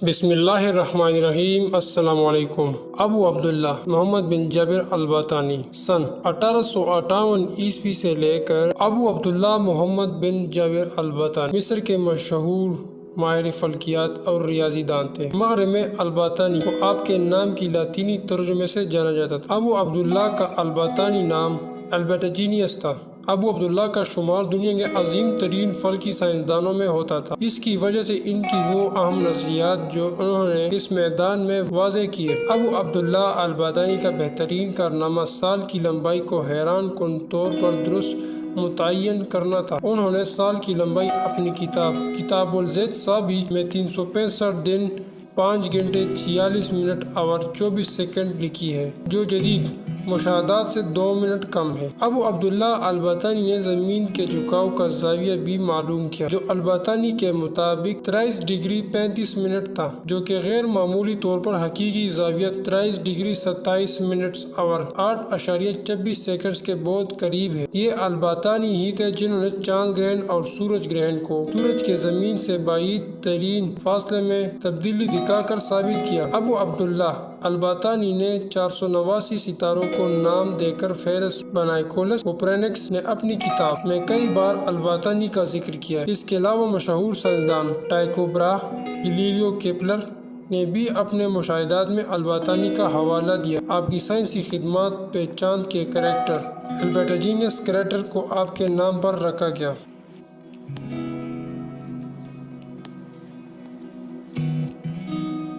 بسم اللہ الرحمن الرحیم۔ السلام علیکم۔ ابو عبداللہ محمد بن جابر الباطانی سن 1858 عیسوی سے لے کر ابو عبداللہ محمد بن جابر الباطانی مصر کے مشہور ماہر فلکیات اور ریاضی دان تھے۔ مغرب میں الباطانی کو آپ کے نام کی لاطینی ترجمے سے جانا جاتا تھا۔ ابو عبداللہ کا الباطانی نام البرٹجینیس تھا۔ ابو عبداللہ کا شمار دنیا کے عظیم ترین فلکی سائنسدانوں میں ہوتا تھا، اس کی وجہ سے ان کی وہ اہم نظریات جو انہوں نے اس میدان میں واضح کیے۔ ابو عبداللہ الباطانی کا بہترین کارنامہ سال کی لمبائی کو حیران کن طور پر درست متعین کرنا تھا۔ انہوں نے سال کی لمبائی اپنی کتاب الزیت ثابی میں 365 دن 5 گھنٹے 46 منٹ اور 24 سیکنڈ لکھی ہے، جو جدید مشاہدات سے 2 منٹ کم ہے۔ ابو عبداللہ الباطانی نے زمین کے جھکاؤ کا زاویہ بھی معلوم کیا، جو الباطانی کے مطابق 23 ڈگری 35 منٹ تھا، جو کہ غیر معمولی طور پر حقیقی زاویہ 23 ڈگری 27 منٹ اور 8.26 سیکنڈ کے بہت قریب ہے۔ یہ الباطانی ہی تھے جنہوں نے چاند گرہن اور سورج گرہن کو سورج کے زمین سے بعید ترین فاصلے میں تبدیلی دکھا کر ثابت کیا۔ ابو عبداللہ الباطانی نے 489 ستاروں کو نام دے کر فہرست بنائی۔ نکولس کوپرنیکس نے اپنی کتاب میں کئی بار الباطانی کا ذکر کیا ہے۔ اس کے علاوہ مشہور سائنسدان ٹائکو براہے، گلیلیو کیپلر نے بھی اپنے مشاہدات میں الباطانی کا حوالہ دیا۔ آپ کی سائنسی خدمات پہ چاند کے کریٹر البرٹجینیس کریٹر کو آپ کے نام پر رکھا گیا۔